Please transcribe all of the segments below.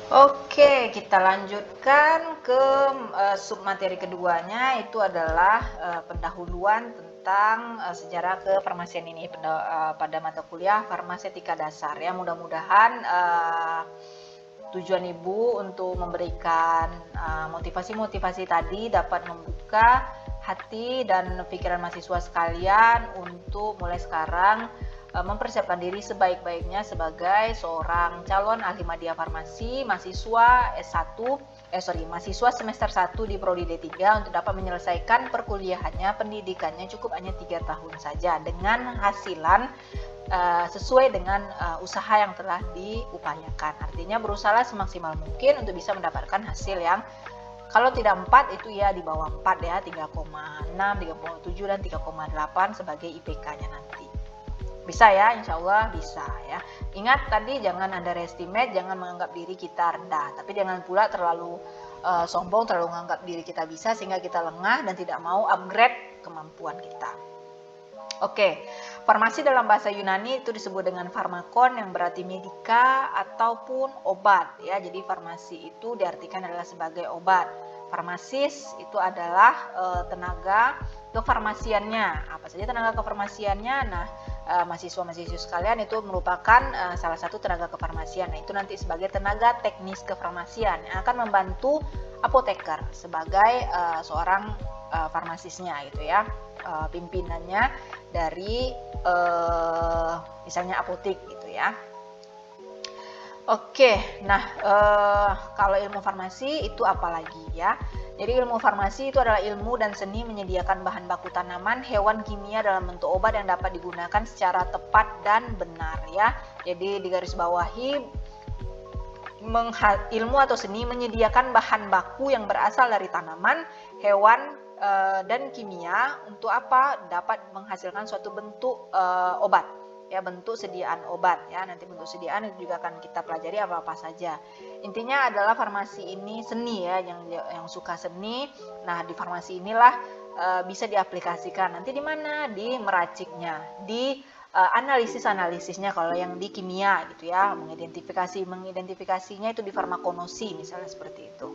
Oke, kita lanjutkan ke submateri keduanya, itu adalah pendahuluan tentang sejarah kefarmasian ini pada mata kuliah Farmasetika Dasar ya. Mudah-mudahan tujuan Ibu untuk memberikan motivasi-motivasi tadi dapat membuka hati dan pikiran mahasiswa sekalian untuk mulai sekarang mempersiapkan diri sebaik-baiknya sebagai seorang calon ahli media farmasi, mahasiswa mahasiswa semester 1 di Prodi D3 untuk dapat menyelesaikan perkuliahannya, pendidikannya cukup hanya 3 tahun saja dengan hasilan sesuai dengan usaha yang telah diupayakan. Artinya berusaha semaksimal mungkin untuk bisa mendapatkan hasil yang kalau tidak 4 itu ya di bawah 4 ya, 3,6, 3,7 dan 3,8 sebagai IPK-nya nanti. Bisa ya, insya Allah bisa ya. Ingat tadi jangan underestimate, jangan menganggap diri kita rendah, tapi jangan pula terlalu sombong, terlalu menganggap diri kita bisa sehingga kita lengah dan tidak mau upgrade kemampuan kita. Oke, farmasi dalam bahasa Yunani itu disebut dengan farmakon yang berarti medika ataupun obat ya. Jadi farmasi itu diartikan adalah sebagai obat. Farmasis itu adalah tenaga kefarmasiannya. Apa saja tenaga kefarmasiannya? Nah, mahasiswa-mahasiswa sekalian itu merupakan salah satu tenaga kefarmasian. Nah, itu nanti sebagai tenaga teknis kefarmasian yang akan membantu apoteker sebagai seorang farmasisnya gitu ya, pimpinannya dari misalnya apotek gitu ya. Oke, nah kalau ilmu farmasi itu apa lagi ya? Jadi ilmu farmasi itu adalah ilmu dan seni menyediakan bahan baku tanaman, hewan, kimia dalam bentuk obat yang dapat digunakan secara tepat dan benar ya. Jadi digarisbawahi ilmu atau seni menyediakan bahan baku yang berasal dari tanaman, hewan, dan kimia untuk apa? Dapat menghasilkan suatu bentuk obat ya, bentuk sediaan obat ya. Nanti bentuk sediaan itu juga akan kita pelajari apa-apa saja. Intinya adalah farmasi ini seni ya, yang suka seni. Nah, di farmasi inilah bisa diaplikasikan. Nanti di mana? Di meraciknya, di analisisnya kalau yang di kimia gitu ya, mengidentifikasinya itu di farmakonosi misalnya seperti itu.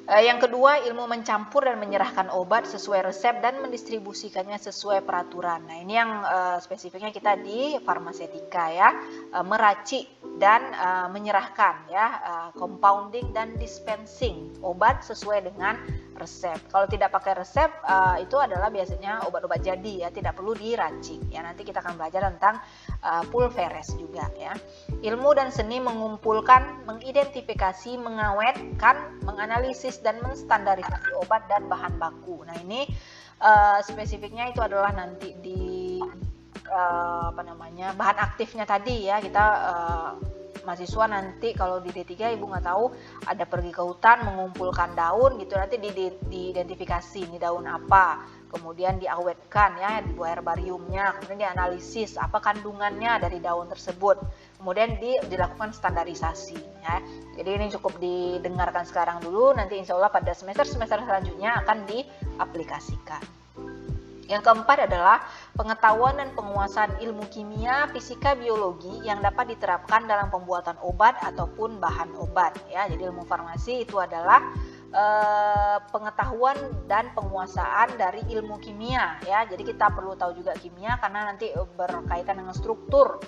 Yang kedua, ilmu mencampur dan menyerahkan obat sesuai resep dan mendistribusikannya sesuai peraturan. Nah, ini yang spesifiknya kita di farmasetika ya, meracik dan menyerahkan ya, compounding dan dispensing obat sesuai dengan resep. Kalau tidak pakai resep itu adalah biasanya obat-obat jadi ya, tidak perlu diracik ya. Nanti kita akan belajar tentang pulveres juga ya. Ilmu dan seni mengumpulkan, mengidentifikasi, mengawetkan, menganalisis dan menstandarisasi obat dan bahan baku. Nah, ini spesifiknya itu adalah nanti di bahan aktifnya tadi ya. Kita mahasiswa nanti kalau di D3 Ibu nggak tahu, ada pergi ke hutan mengumpulkan daun gitu, nanti diidentifikasi ini daun apa, kemudian diawetkan ya, dibuat herbariumnya, kemudian dianalisis apa kandungannya dari daun tersebut, kemudian dilakukan standarisasi ya. Jadi ini cukup didengarkan sekarang dulu, nanti insya Allah pada semester selanjutnya akan diaplikasikan. Yang keempat adalah pengetahuan dan penguasaan ilmu kimia, fisika, biologi yang dapat diterapkan dalam pembuatan obat ataupun bahan obat ya. Jadi ilmu farmasi itu adalah pengetahuan dan penguasaan dari ilmu kimia ya. Jadi kita perlu tahu juga kimia karena nanti berkaitan dengan struktur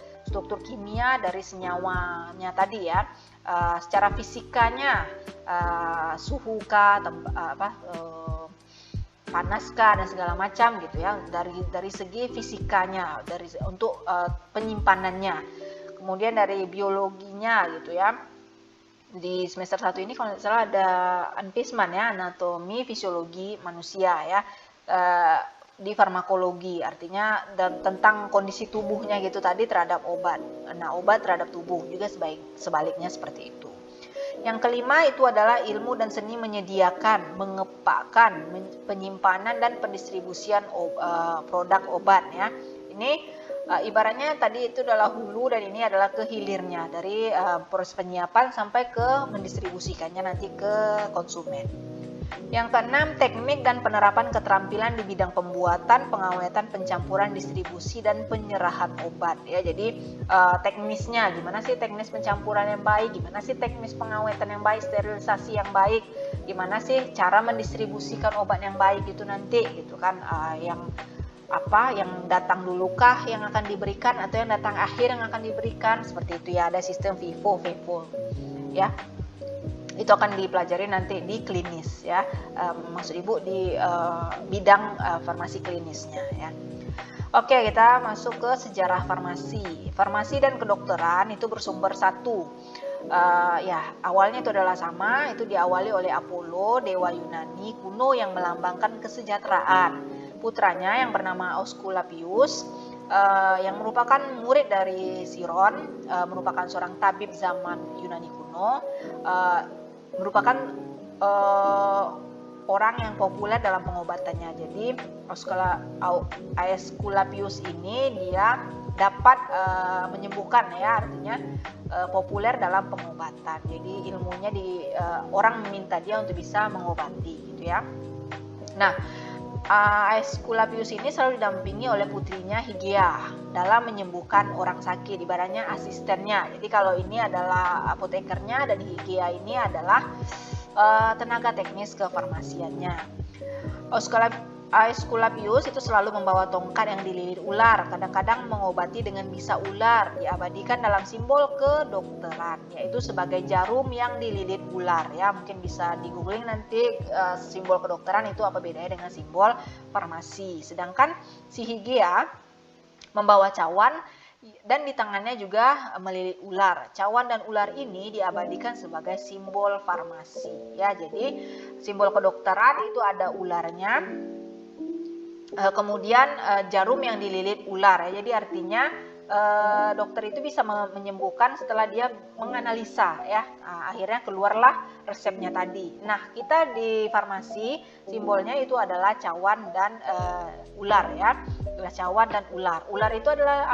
kimia dari senyawanya tadi ya. Secara fisikanya suhu kah, panaskah dan segala macam gitu ya, dari segi fisikanya, untuk penyimpanannya, kemudian dari biologinya gitu ya. Di semester 1 ini kalau tidak salah ada Anpisman ya, anatomi fisiologi manusia ya, di farmakologi artinya tentang kondisi tubuhnya gitu tadi terhadap obat. Nah, obat terhadap tubuh juga sebaliknya seperti itu. Yang kelima itu adalah ilmu dan seni menyediakan, mengepakkan, penyimpanan dan pendistribusian produk obat ya. Ini ibaratnya tadi itu adalah hulu dan ini adalah ke hilirnya, dari proses penyiapan sampai ke mendistribusikannya nanti ke konsumen. Yang keenam, teknik dan penerapan keterampilan di bidang pembuatan, pengawetan, pencampuran, distribusi, dan penyerahan obat. Ya, jadi teknisnya, gimana sih teknis pencampuran yang baik, gimana sih teknis pengawetan yang baik, sterilisasi yang baik, gimana sih cara mendistribusikan obat yang baik itu nanti, gitu kan? Yang datang dulukah yang akan diberikan atau yang datang akhir yang akan diberikan, seperti itu ya. Ada sistem FIFO, ya. Itu akan dipelajari nanti di klinis ya, maksud ibu di bidang farmasi klinisnya ya. Oke, kita masuk ke sejarah farmasi. Farmasi dan kedokteran itu bersumber satu. Ya, awalnya itu adalah sama, itu diawali oleh Apollo, dewa Yunani kuno yang melambangkan kesejahteraan. Putranya yang bernama Aesculapius, yang merupakan murid dari Chiron, merupakan seorang tabib zaman Yunani kuno, merupakan orang yang populer dalam pengobatannya. Jadi Aesculapius ini dia dapat menyembuhkan ya, artinya populer dalam pengobatan. Jadi ilmunya orang meminta dia untuk bisa mengobati gitu ya. Nah, Aesculapius ini selalu didampingi oleh putrinya Hygieia dalam menyembuhkan orang sakit, ibaratnya asistennya. Jadi kalau ini adalah apotekernya dan Hygieia ini adalah tenaga teknis kefarmasiannya. Aesculapius itu selalu membawa tongkat yang dililit ular, kadang-kadang mengobati dengan bisa ular, diabadikan dalam simbol kedokteran, yaitu sebagai jarum yang dililit ular ya. Mungkin bisa di googling nanti simbol kedokteran itu apa bedanya dengan simbol farmasi. Sedangkan si Hygieia membawa cawan dan di tangannya juga melilit ular. Cawan dan ular ini diabadikan sebagai simbol farmasi ya. Jadi simbol kedokteran itu ada ularnya, kemudian jarum yang dililit ular ya. Jadi artinya dokter itu bisa menyembuhkan setelah dia menganalisa ya. Akhirnya keluarlah resepnya tadi. Nah, kita di farmasi simbolnya itu adalah cawan dan ular ya. Cawan dan ular. Ular itu adalah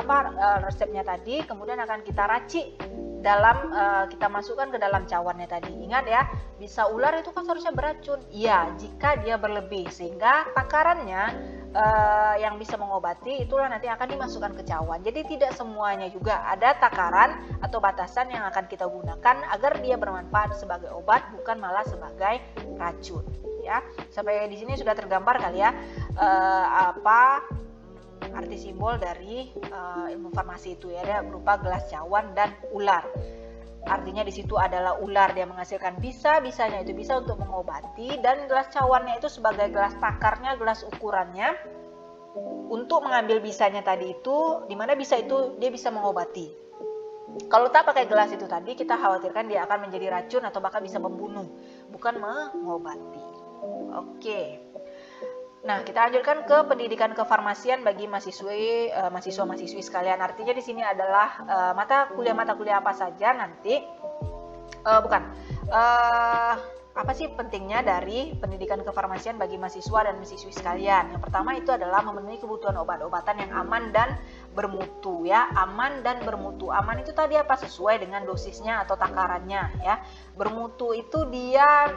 resepnya tadi, kemudian akan kita racik dalam kita masukkan ke dalam cawannya tadi. Ingat ya, bisa ular itu kan seharusnya beracun. Iya, jika dia berlebih sehingga takarannya yang bisa mengobati itulah nanti akan dimasukkan ke cawan. Jadi tidak semuanya juga, ada takaran atau batasan yang akan kita gunakan agar dia bermanfaat sebagai obat, bukan malah sebagai racun ya. Sampai di sini sudah tergambar kali ya arti simbol dari ilmu farmasi itu ya, ada berupa gelas cawan dan ular. Artinya di situ adalah ular, dia menghasilkan bisanya itu bisa untuk mengobati, dan gelas cawannya itu sebagai gelas takarnya, gelas ukurannya untuk mengambil bisanya tadi itu, dimana bisa itu dia bisa mengobati. Kalau tak pakai gelas itu tadi, kita khawatirkan dia akan menjadi racun atau bahkan bisa membunuh, bukan mengobati. Oke. Nah, kita lanjutkan ke pendidikan kefarmasian bagi mahasiswa-mahasiswi sekalian. Artinya di sini adalah mata kuliah apa saja nanti. Apa sih pentingnya dari pendidikan kefarmasian bagi mahasiswa dan mahasiswi sekalian? Yang pertama itu adalah memenuhi kebutuhan obat-obatan yang aman dan bermutu ya. Aman dan bermutu. Aman itu tadi apa? Sesuai dengan dosisnya atau takarannya ya. Bermutu itu dia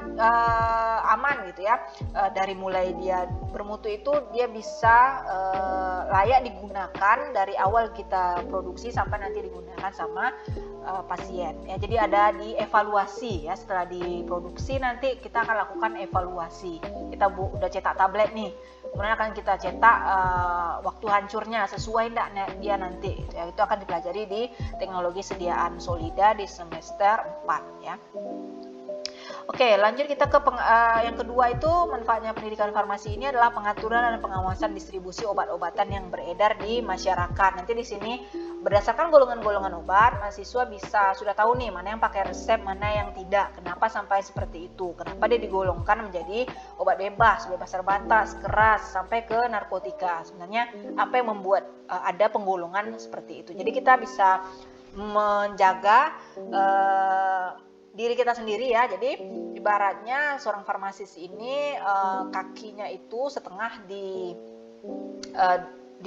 aman gitu ya. Dari mulai dia bermutu itu dia bisa layak digunakan dari awal kita produksi sampai nanti digunakan sama pasien ya. Jadi ada dievaluasi ya, setelah diproduksi nanti kita akan lakukan evaluasi. Kita udah cetak tablet nih, kemudian akan kita cetak waktu hancurnya sesuai enggak dia nanti ya. Itu akan dipelajari di teknologi sediaan Solida di semester 4 ya. Oke, lanjut kita ke yang kedua itu manfaatnya pendidikan farmasi ini adalah pengaturan dan pengawasan distribusi obat-obatan yang beredar di masyarakat. Nanti di sini berdasarkan golongan-golongan obat, mahasiswa sudah tahu nih mana yang pakai resep, mana yang tidak. Kenapa sampai seperti itu? Kenapa dia digolongkan menjadi obat bebas terbatas, keras, sampai ke narkotika? Sebenarnya apa yang membuat ada penggolongan seperti itu? Jadi kita bisa menjaga diri kita sendiri ya. Jadi ibaratnya seorang farmasis ini kakinya itu setengah di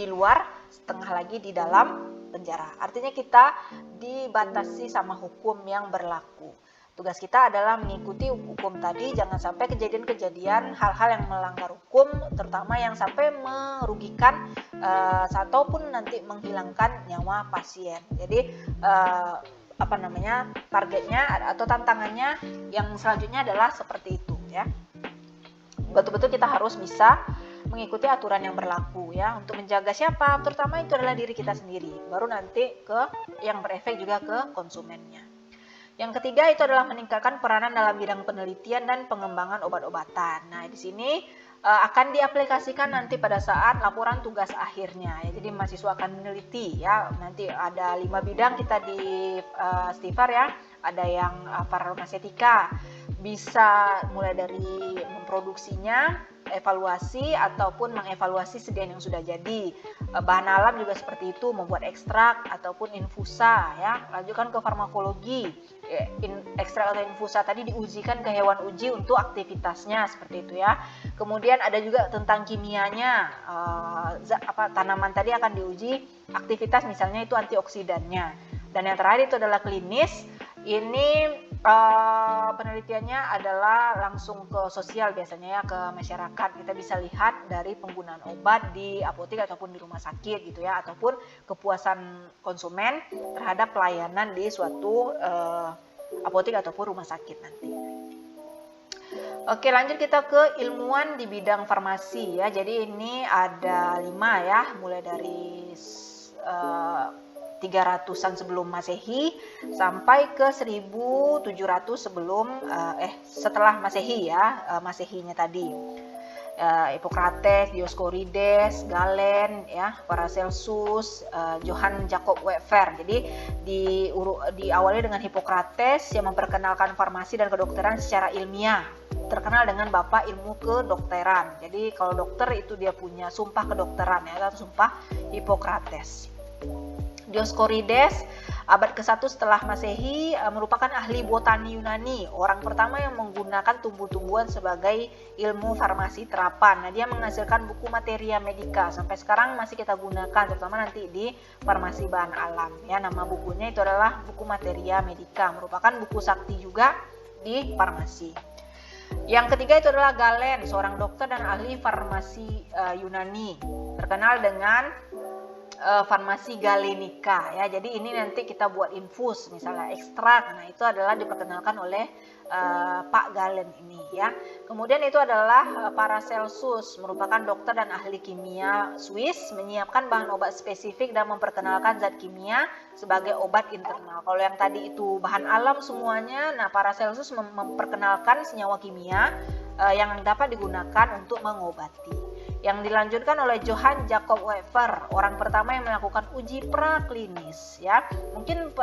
luar, setengah lagi di dalam penjara. Artinya kita dibatasi sama hukum yang berlaku. Tugas kita adalah mengikuti hukum tadi, jangan sampai kejadian-kejadian hal-hal yang melanggar hukum, terutama yang sampai merugikan ataupun nanti menghilangkan nyawa pasien. Jadi targetnya atau tantangannya yang selanjutnya adalah seperti itu ya. Betul-betul kita harus bisa mengikuti aturan yang berlaku ya, untuk menjaga siapa? Terutama itu adalah diri kita sendiri, baru nanti yang berefek juga ke konsumennya. Yang ketiga itu adalah meningkatkan peranan dalam bidang penelitian dan pengembangan obat-obatan. Nah, di sini akan diaplikasikan nanti pada saat laporan tugas akhirnya ya. Jadi mahasiswa akan meneliti ya, nanti ada 5 bidang kita di Stivar ya. Ada yang farmaseutika, bisa mulai dari memproduksinya, evaluasi ataupun mengevaluasi sediaan yang sudah jadi. Bahan alam juga seperti itu, membuat ekstrak ataupun infusa ya. Lanjutkan ke farmakologi, ekstrak atau infusa tadi diujikan ke hewan uji untuk aktivitasnya seperti itu ya. Kemudian ada juga tentang kimianya, tanaman tadi akan diuji aktivitas, misalnya itu antioksidannya. Dan yang terakhir itu adalah klinis. Ini penelitiannya adalah langsung ke sosial biasanya ya, ke masyarakat. Kita bisa lihat dari penggunaan obat di apotek ataupun di rumah sakit gitu ya, ataupun kepuasan konsumen terhadap pelayanan di suatu apotek ataupun rumah sakit nanti. Oke, lanjut kita ke ilmuwan di bidang farmasi ya. Jadi ini ada 5 ya, mulai dari 300-an sebelum Masehi sampai ke 1700 setelah Masehi ya, Masehinya tadi. Hippocrates, Dioscorides, Galen ya, Paracelsus, Johann Jakob Wefer. Jadi diawali dengan Hippocrates yang memperkenalkan farmasi dan kedokteran secara ilmiah. Terkenal dengan bapak ilmu kedokteran. Jadi kalau dokter itu dia punya sumpah kedokteran ya, atau sumpah Hippocrates. Dioscorides abad ke-1 setelah Masehi merupakan ahli botani Yunani, orang pertama yang menggunakan tumbuh-tumbuhan sebagai ilmu farmasi terapan. Nah, dia menghasilkan buku Materia Medica, sampai sekarang masih kita gunakan, terutama nanti di farmasi bahan alam ya. Nama bukunya itu adalah buku Materia Medica, merupakan buku sakti juga di farmasi. Yang ketiga itu adalah Galen, seorang dokter dan ahli farmasi Yunani, terkenal dengan farmasi galenica ya. Jadi ini nanti kita buat infus, misalnya ekstrak. Nah, itu adalah diperkenalkan oleh Pak Galen ini ya. Kemudian itu adalah Paracelsus, merupakan dokter dan ahli kimia Swiss, menyiapkan bahan obat spesifik dan memperkenalkan zat kimia sebagai obat internal. Kalau yang tadi itu bahan alam semuanya, nah Paracelsus memperkenalkan senyawa kimia yang dapat digunakan untuk mengobati. Yang dilanjutkan oleh Johann Jakob Wefer, orang pertama yang melakukan uji praklinis ya. Mungkin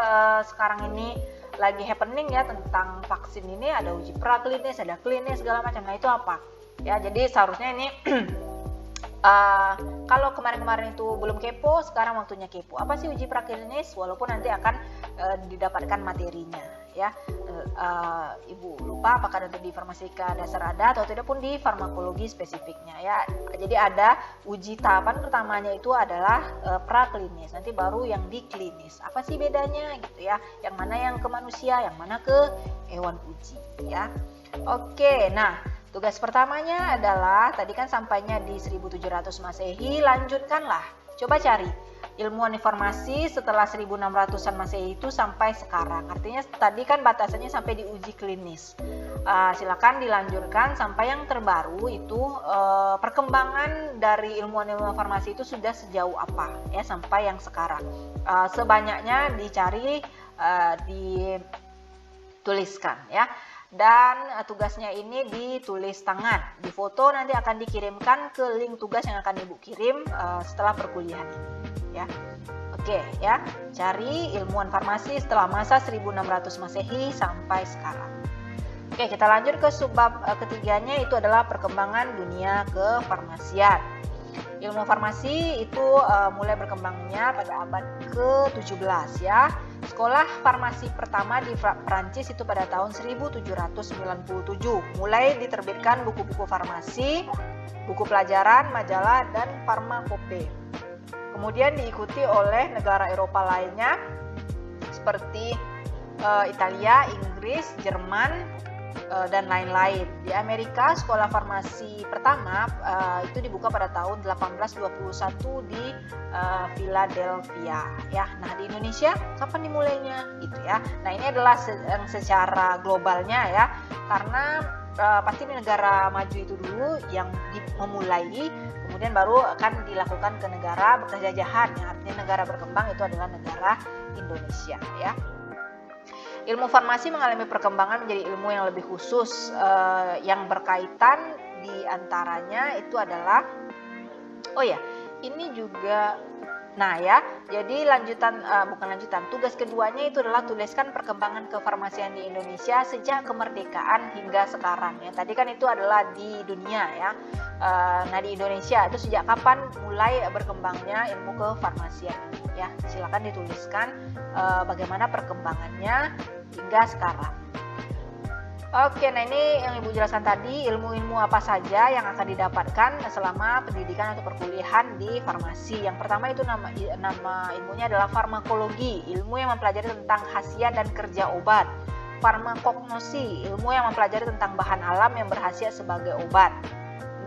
sekarang ini lagi happening ya tentang vaksin ini, ada uji praklinis, ada klinis segala macam. Nah, itu apa? Ya, jadi seharusnya ini kalau kemarin-kemarin itu belum kepo, sekarang waktunya kepo. Apa sih uji praklinis? Walaupun nanti akan didapatkan materinya ya. Ibu lupa apakah nanti di farmasika dasar ada atau tidak pun di farmakologi spesifiknya ya. Jadi ada uji tahapan pertamanya itu adalah praklinis, nanti baru yang di klinis. Apa sih bedanya gitu ya? Yang mana yang ke manusia, yang mana ke hewan uji ya. Oke, nah tugas pertamanya adalah tadi kan sampainya di 1700 Masehi, lanjutkanlah. Coba cari ilmuwan informasi setelah 1600-an Masehi itu sampai sekarang. Artinya tadi kan batasannya sampai di uji klinis. Silakan dilanjutkan sampai yang terbaru itu perkembangan dari ilmuwan farmasi itu sudah sejauh apa ya sampai yang sekarang. Sebanyaknya dicari, dituliskan ya. Dan tugasnya ini ditulis tangan, difoto, nanti akan dikirimkan ke link tugas yang akan Ibu kirim setelah perkuliahan ini ya. Oke ya, cari ilmuwan farmasi setelah masa 1600 Masehi sampai sekarang. Oke, kita lanjut ke subbab ketiganya, itu adalah perkembangan dunia kefarmasian. Ilmu farmasi itu mulai berkembangnya pada abad ke-17 ya. Sekolah farmasi pertama di Prancis itu pada tahun 1797. Mulai diterbitkan buku-buku farmasi, buku pelajaran, majalah, dan farmakope. Kemudian diikuti oleh negara Eropa lainnya seperti Italia, Inggris, Jerman, dan lain-lain. Di Amerika, sekolah farmasi pertama itu dibuka pada tahun 1821 di Philadelphia. Ya, nah di Indonesia kapan dimulainya? Gitu ya. Nah ini adalah secara globalnya ya, karena pasti di negara maju itu dulu yang memulai, kemudian baru akan dilakukan ke negara bekas jajahan. Yang artinya negara berkembang itu adalah negara Indonesia ya. Ilmu farmasi mengalami perkembangan menjadi ilmu yang lebih khusus, yang berkaitan di antaranya itu adalah, oh ya, ini juga, nah ya, jadi tugas keduanya itu adalah tuliskan perkembangan kefarmasian di Indonesia sejak kemerdekaan hingga sekarang ya. Tadi kan itu adalah di dunia ya. Nah di Indonesia itu sejak kapan mulai berkembangnya ilmu kefarmasian ya. Silakan dituliskan bagaimana perkembangannya hingga sekarang. Oke, nah ini yang Ibu jelaskan tadi, ilmu-ilmu apa saja yang akan didapatkan selama pendidikan atau perkuliahan di farmasi. Yang pertama itu nama ilmunya adalah farmakologi, ilmu yang mempelajari tentang khasiat dan kerja obat. Farmakognosi, ilmu yang mempelajari tentang bahan alam yang berkhasiat sebagai obat.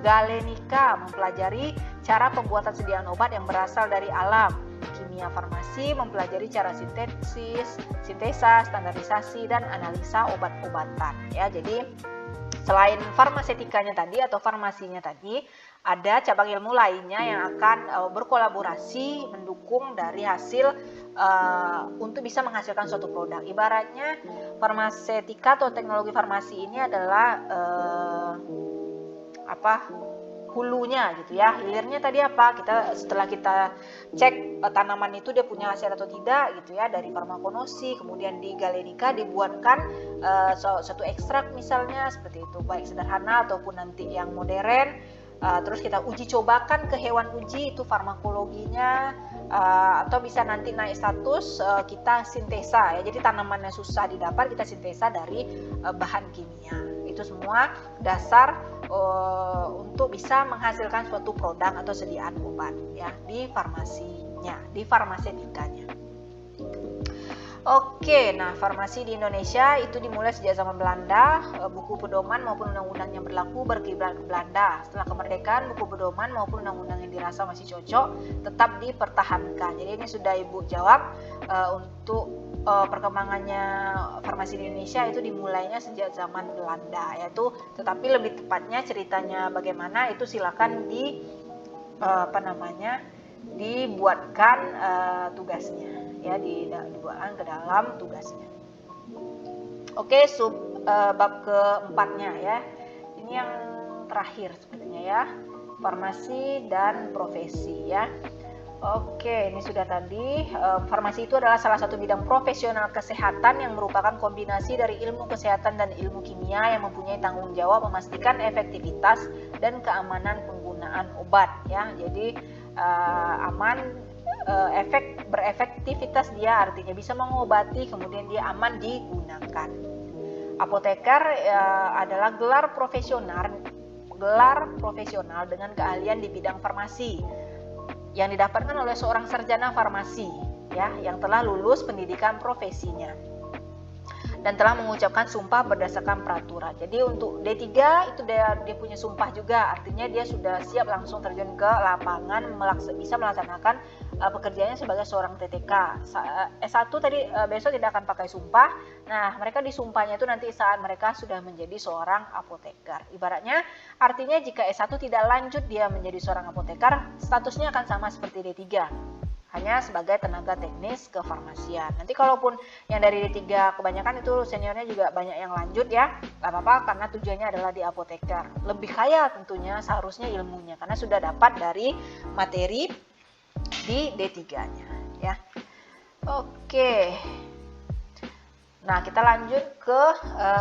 Galenika, mempelajari cara pembuatan sediaan obat yang berasal dari alam. Kimia farmasi mempelajari cara sintesa, standarisasi, dan analisa obat-obatan. Ya, jadi selain farmasetikanya tadi atau farmasinya tadi, ada cabang ilmu lainnya yang akan berkolaborasi mendukung dari hasil untuk bisa menghasilkan suatu produk. Ibaratnya farmasetika atau teknologi farmasi ini adalah hulunya gitu ya. Hilirnya tadi apa? Setelah kita cek tanaman itu dia punya hasil atau tidak gitu ya, dari farmakognosi, kemudian di galenika dibuatkan suatu ekstrak misalnya seperti itu, baik sederhana ataupun nanti yang modern. Terus kita uji cobakan ke hewan uji, itu farmakologinya, atau bisa nanti naik status kita sintesa ya. Jadi tanamannya susah didapat, kita sintesa dari bahan kimia. Itu semua dasar untuk bisa menghasilkan suatu produk atau sediaan obat ya di farmasinya, di farmasetikanya. Oke, nah farmasi di Indonesia itu dimulai sejak zaman Belanda. Buku pedoman maupun undang-undang yang berlaku berkiblat ke Belanda. Setelah kemerdekaan, buku pedoman maupun undang-undang yang dirasa masih cocok tetap dipertahankan. Jadi ini sudah Ibu jawab, untuk perkembangannya farmasi di Indonesia itu dimulainya sejak zaman Belanda yaitu, tetapi lebih tepatnya ceritanya bagaimana itu silakan dibuatkan tugasnya ya, dibuatkan ke dalam tugasnya. Oke, bab keempatnya ya, ini yang terakhir sepertinya ya, farmasi dan profesi ya. Oke, ini sudah tadi. Farmasi itu adalah salah satu bidang profesional kesehatan yang merupakan kombinasi dari ilmu kesehatan dan ilmu kimia yang mempunyai tanggung jawab memastikan efektivitas dan keamanan penggunaan obat ya. Jadi berefektivitas dia artinya bisa mengobati, kemudian dia aman digunakan. Apoteker adalah gelar profesional dengan keahlian di bidang farmasi yang didapatkan oleh seorang sarjana farmasi ya, yang telah lulus pendidikan profesinya dan telah mengucapkan sumpah berdasarkan peraturan. Jadi untuk D3 itu dia punya sumpah juga, artinya dia sudah siap langsung terjun ke lapangan, bisa melaksanakan pekerjaannya sebagai seorang TTK. S1 tadi besok tidak akan pakai sumpah. Nah, mereka disumpahnya itu nanti saat mereka sudah menjadi seorang apoteker. Ibaratnya artinya jika S1 tidak lanjut dia menjadi seorang apoteker, statusnya akan sama seperti D3. Hanya sebagai tenaga teknis kefarmasian. Nanti kalaupun yang dari D3 kebanyakan itu seniornya juga banyak yang lanjut ya, gak apa-apa karena tujuannya adalah di apoteker. Lebih kaya tentunya seharusnya ilmunya karena sudah dapat dari materi di D3-nya ya. Oke. Nah, kita lanjut ke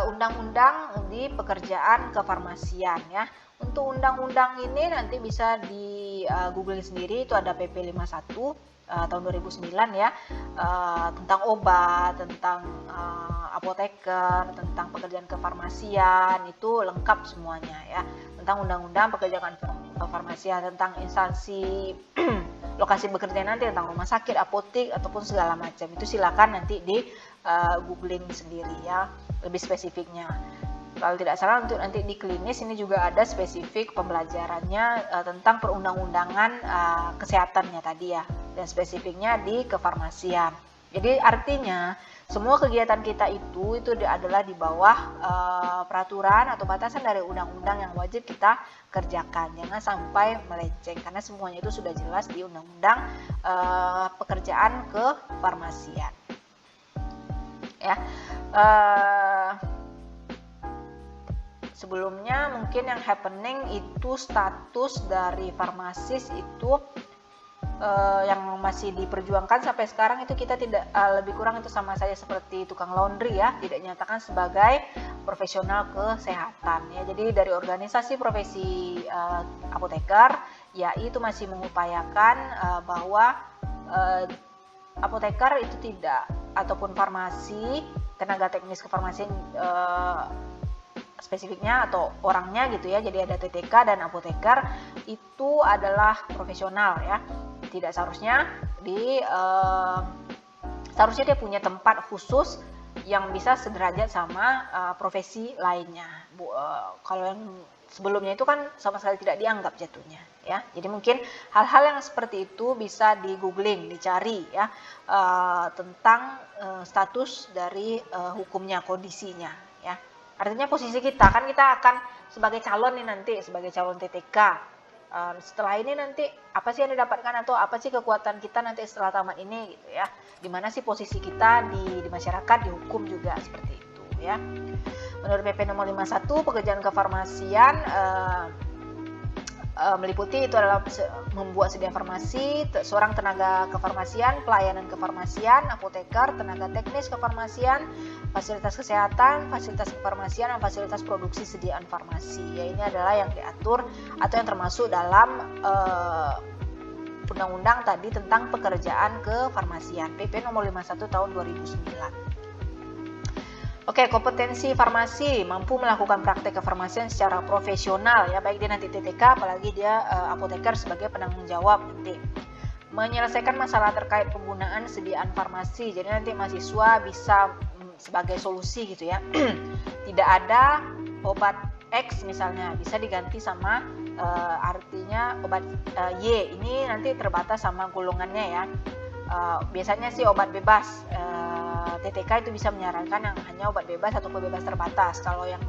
undang-undang di pekerjaan kefarmasian ya. Untuk undang-undang ini nanti bisa di Google sendiri, itu ada PP 51 tahun 2009 ya, tentang obat, tentang apoteker, tentang pekerjaan kefarmasian, itu lengkap semuanya ya. Tentang undang-undang pekerjaan kefarmasian, tentang instansi lokasi bekerja nanti, tentang rumah sakit, apotek ataupun segala macam. Itu silakan nanti di googling sendiri ya, lebih spesifiknya. Kalau tidak salah untuk nanti di klinis ini juga ada spesifik pembelajarannya tentang perundang-undangan kesehatannya tadi ya, dan spesifiknya di kefarmasian. Jadi artinya semua kegiatan kita itu adalah di bawah peraturan atau batasan dari undang-undang yang wajib kita kerjakan. Jangan sampai melenceng karena semuanya itu sudah jelas di undang-undang pekerjaan kefarmasian. Ya. Sebelumnya mungkin yang happening itu status dari farmasis itu yang masih diperjuangkan sampai sekarang itu kita tidak lebih kurang itu sama saja seperti tukang laundry ya, tidak dinyatakan sebagai profesional kesehatan ya. Jadi dari organisasi profesi apoteker ya itu masih mengupayakan bahwa apoteker itu tidak, ataupun farmasi, tenaga teknis kefarmasian spesifiknya atau orangnya gitu ya, jadi ada TTK dan apoteker itu adalah profesional ya. Tidak seharusnya seharusnya dia punya tempat khusus yang bisa sederajat sama profesi lainnya. Kalau yang sebelumnya itu kan sama sekali tidak dianggap jatuhnya ya. Jadi mungkin hal-hal yang seperti itu bisa di googling, dicari ya tentang status dari hukumnya, kondisinya ya. Artinya posisi kita kan, kita akan sebagai calon nih nanti, sebagai calon TTK. Setelah ini nanti apa sih yang didapatkan atau apa sih kekuatan kita nanti setelah tamat ini gitu ya. Dimana sih posisi kita di masyarakat, di hukum juga seperti itu ya. Menurut PP nomor 51 pekerjaan kefarmasian meliputi itu adalah membuat sedia farmasi, seorang tenaga kefarmasian, pelayanan kefarmasian, apoteker, tenaga teknis kefarmasian, fasilitas kesehatan, fasilitas kefarmasian, dan fasilitas produksi sediaan farmasi. Ya, ini adalah yang diatur atau yang termasuk dalam undang-undang tadi tentang pekerjaan kefarmasian, PP nomor 51 tahun 2009. Oke, kompetensi farmasi, mampu melakukan praktek kefarmasian secara profesional ya, baik dia nanti TTK apalagi dia apoteker sebagai penanggung jawab nanti. Menyelesaikan masalah terkait penggunaan sediaan farmasi, jadi nanti mahasiswa bisa sebagai solusi gitu ya. Tidak ada obat X misalnya, bisa diganti sama artinya obat Y, ini nanti terbatas sama golongannya ya. Biasanya sih obat bebas, TTK itu bisa menyarankan yang hanya obat bebas atau bebas terbatas. Kalau yang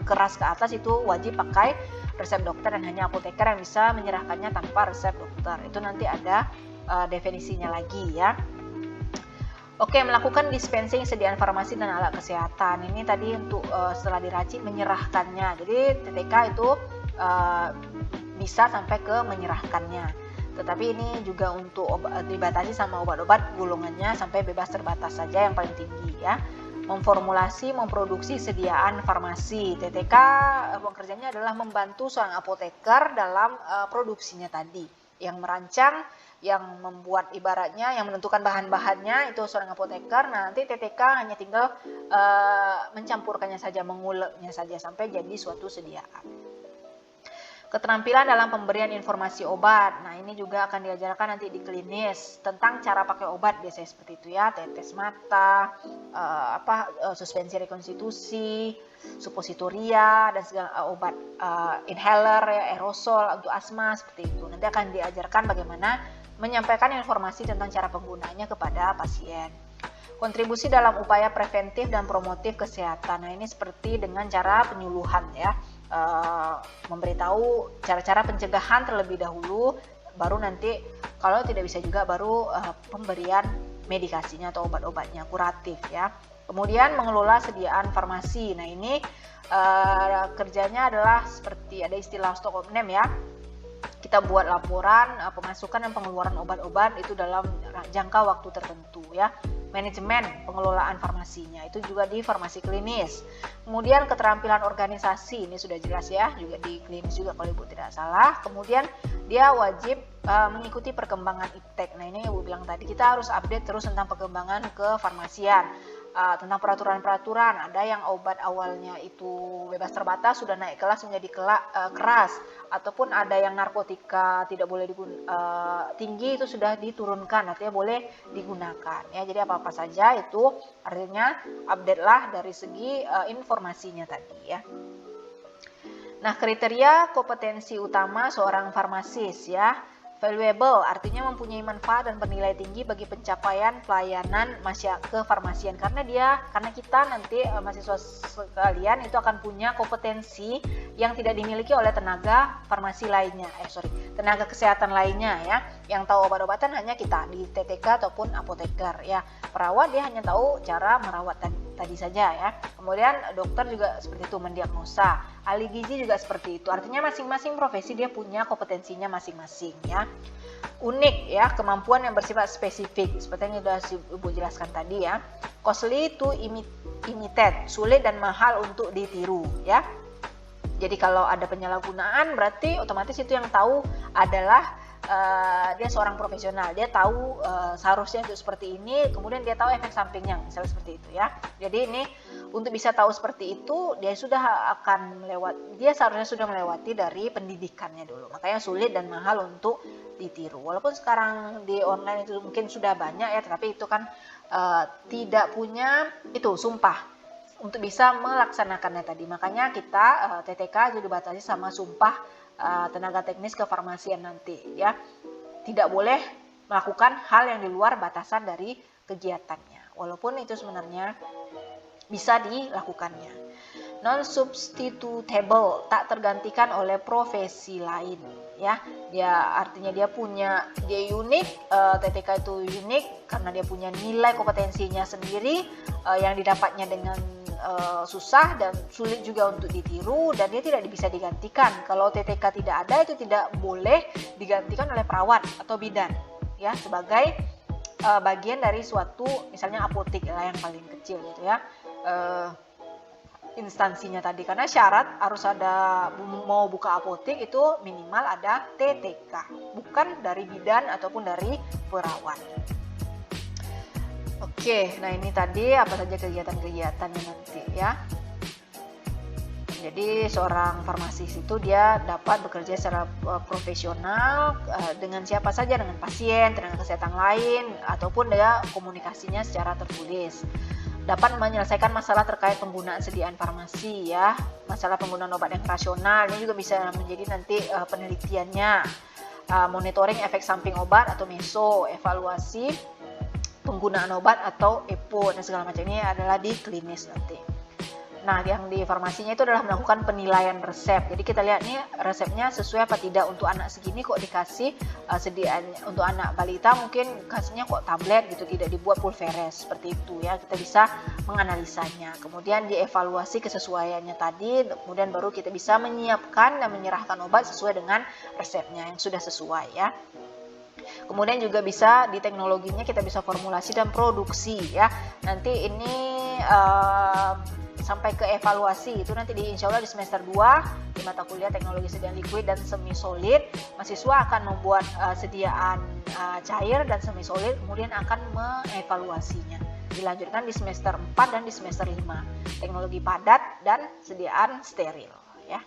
keras ke atas itu wajib pakai resep dokter dan hanya apoteker yang bisa menyerahkannya tanpa resep dokter. Itu nanti ada definisinya lagi ya. Oke, melakukan dispensing sediaan farmasi dan alat kesehatan. Ini tadi untuk setelah diracik menyerahkannya. Jadi TTK itu bisa sampai ke menyerahkannya. Tetapi ini juga untuk dibatasi sama obat-obat golongannya sampai bebas terbatas saja yang paling tinggi ya. Memformulasi, memproduksi sediaan farmasi. TTK pekerjaannya adalah membantu seorang apoteker dalam produksinya tadi. Yang merancang, yang membuat ibaratnya, yang menentukan bahan-bahannya itu seorang apoteker. Nah, nanti TTK hanya tinggal mencampurkannya saja, menguleknya saja sampai jadi suatu sediaan. Keterampilan dalam pemberian informasi obat. Nah, ini juga akan diajarkan nanti di klinis tentang cara pakai obat biasanya seperti itu ya, tetes mata, suspensi rekonstitusi, supositoria dan segala obat inhaler ya, aerosol untuk asma seperti itu. Nanti akan diajarkan bagaimana menyampaikan informasi tentang cara penggunaannya kepada pasien. Kontribusi dalam upaya preventif dan promotif kesehatan. Nah, ini seperti dengan cara penyuluhan ya. Memberitahu cara-cara pencegahan terlebih dahulu, baru nanti kalau tidak bisa juga baru pemberian medikasinya atau obat-obatnya, kuratif ya. Kemudian mengelola sediaan farmasi. Nah, ini kerjanya adalah seperti ada istilah stock of name ya. Kita buat laporan pemasukan dan pengeluaran obat-obat itu dalam jangka waktu tertentu ya. Manajemen pengelolaan farmasinya itu juga di farmasi klinis. Kemudian keterampilan organisasi, ini sudah jelas ya, juga di klinis juga kalau Ibu tidak salah. Kemudian dia wajib mengikuti perkembangan iptek. Nah, ini Ibu bilang tadi kita harus update terus tentang perkembangan kefarmasian. tentang peraturan-peraturan. Ada yang obat awalnya itu bebas terbatas sudah naik kelas menjadi keras, ataupun ada yang narkotika tidak boleh tinggi itu sudah diturunkan, artinya boleh digunakan ya. Jadi apa-apa saja itu artinya update lah dari segi informasinya tadi ya. Nah, kriteria kompetensi utama seorang farmasis ya. Valuable artinya mempunyai manfaat dan bernilai tinggi bagi pencapaian pelayanan kefarmasian, karena kita nanti mahasiswa sekalian itu akan punya kompetensi yang tidak dimiliki oleh tenaga farmasi lainnya, tenaga kesehatan lainnya ya. Yang tahu obat-obatan hanya kita di TTK ataupun apoteker ya. Perawat dia hanya tahu cara merawat tadi saja ya. Kemudian dokter juga seperti itu, mendiagnosa. Ahli gizi juga seperti itu. Artinya masing-masing profesi dia punya kompetensinya masing-masing ya. Unik ya, kemampuan yang bersifat spesifik seperti yang sudah Ibu jelaskan tadi ya. Costly to imitate, sulit dan mahal untuk ditiru ya. Jadi kalau ada penyalahgunaan berarti otomatis itu yang tahu adalah dia seorang profesional, dia tahu seharusnya itu seperti ini, kemudian dia tahu efek sampingnya, misalnya seperti itu ya. Jadi ini untuk bisa tahu seperti itu dia seharusnya sudah melewati dari pendidikannya dulu. Makanya sulit dan mahal untuk ditiru. Walaupun sekarang di online itu mungkin sudah banyak ya, tetapi itu kan tidak punya itu sumpah untuk bisa melaksanakannya tadi. Makanya kita TTK itu dibatasi sama sumpah tenaga teknis kefarmasian nanti ya. Tidak boleh melakukan hal yang di luar batasan dari kegiatannya, walaupun itu sebenarnya bisa dilakukannya. Non-substitutable, tak tergantikan oleh profesi lain ya. Artinya dia unik, TTK itu unik karena dia punya nilai kompetensinya sendiri yang didapatnya dengan susah dan sulit juga untuk ditiru, dan dia tidak bisa digantikan. Kalau TTK tidak ada, itu tidak boleh digantikan oleh perawat atau bidan ya, sebagai bagian dari suatu misalnya apotek lah yang paling kecil gitu ya, instansinya tadi. Karena syarat harus ada, mau buka apotek itu minimal ada TTK, bukan dari bidan ataupun dari perawat. Oke, nah ini tadi apa saja kegiatan-kegiatannya nanti ya. Jadi seorang farmasis itu dia dapat bekerja secara profesional dengan siapa saja, dengan pasien, tenaga kesehatan lain, ataupun dia komunikasinya secara tertulis. Dapat menyelesaikan masalah terkait penggunaan sediaan farmasi ya, masalah penggunaan obat yang rasional, ini juga bisa menjadi nanti penelitiannya. Monitoring efek samping obat atau MESO, evaluasi penggunaan obat atau EPO dan segala macam, ini adalah di klinis nanti. Nah, yang di farmasinya itu adalah melakukan penilaian resep. Jadi kita lihat nih resepnya sesuai apa tidak. Untuk anak segini kok dikasih sediaan, untuk anak balita mungkin kasihnya kok tablet gitu, tidak dibuat pulveres, seperti itu ya. Kita bisa menganalisanya. Kemudian dievaluasi kesesuaiannya tadi, kemudian baru kita bisa menyiapkan dan menyerahkan obat sesuai dengan resepnya yang sudah sesuai ya. Kemudian juga bisa di teknologinya kita bisa formulasi dan produksi ya. Nanti ini sampai ke evaluasi itu nanti insya Allah di semester 2 di mata kuliah teknologi sediaan liquid dan semi solid, mahasiswa akan membuat sediaan cair dan semi solid, kemudian akan mengevaluasinya. Dilanjutkan di semester 4 dan di semester 5 teknologi padat dan sediaan steril ya.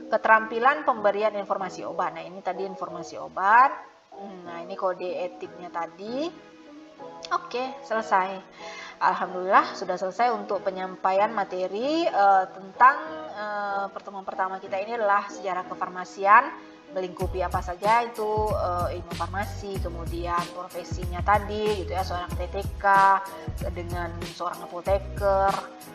Keterampilan pemberian informasi obat. Nah, ini tadi informasi obat. Nah, ini kode etiknya tadi. Oke, selesai. Alhamdulillah sudah selesai untuk penyampaian materi tentang pertemuan pertama kita ini adalah sejarah kefarmasian, melingkupi apa saja itu ilmu farmasi, kemudian profesinya tadi gitu ya, seorang TTK dengan seorang apoteker,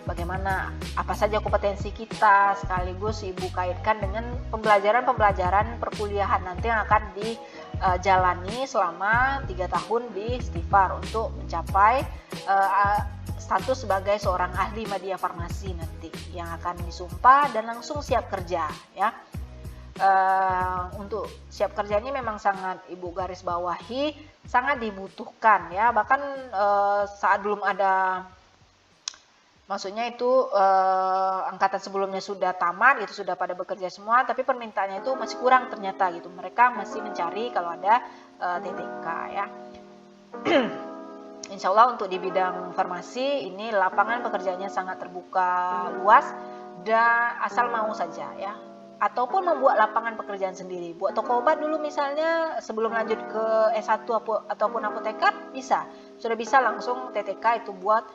bagaimana apa saja kompetensi kita, sekaligus Ibu kaitkan dengan pembelajaran perkuliahan nanti yang akan dijalani selama 3 tahun di Stifar untuk mencapai status sebagai seorang ahli media farmasi nanti yang akan disumpah dan langsung siap kerja ya. Untuk siap kerja ini memang sangat Ibu garis bawahi, sangat dibutuhkan ya. Bahkan saat belum ada, maksudnya itu angkatan sebelumnya sudah tamat gitu, sudah pada bekerja semua, tapi permintaannya itu masih kurang ternyata gitu. Mereka masih mencari kalau ada TTK ya. Insya Allah untuk di bidang farmasi ini lapangan pekerjaannya sangat terbuka luas, dan asal mau saja ya. Ataupun membuat lapangan pekerjaan sendiri. Buat toko obat dulu misalnya sebelum lanjut ke S1 ataupun apoteker bisa. Sudah bisa langsung TTK itu buat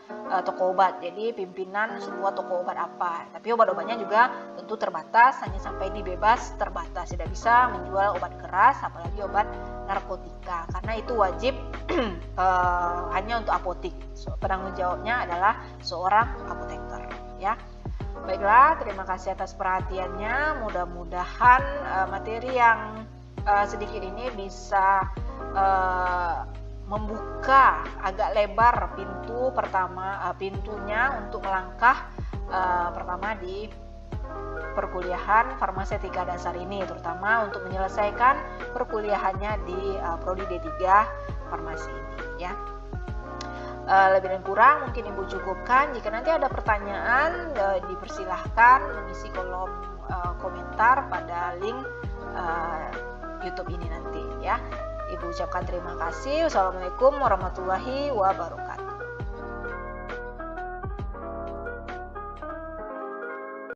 toko obat. Jadi pimpinan sebuah toko obat apa. Tapi obat-obatnya juga tentu terbatas, hanya sampai di bebas terbatas. Tidak bisa menjual obat keras apalagi obat narkotika. Karena itu wajib hanya untuk apotik. Penanggung jawabnya adalah seorang apoteker ya. Baiklah, terima kasih atas perhatiannya. Mudah-mudahan materi yang sedikit ini bisa membuka agak lebar pintunya untuk melangkah pertama di perkuliahan farmasetika dasar ini, terutama untuk menyelesaikan perkuliahannya di prodi D3 farmasi ini ya. Lebih dan kurang mungkin Ibu cukupkan. Jika nanti ada pertanyaan, dipersilahkan mengisi kolom komentar pada link YouTube ini nanti ya. Ibu ucapkan terima kasih. Wassalamualaikum warahmatullahi wabarakatuh.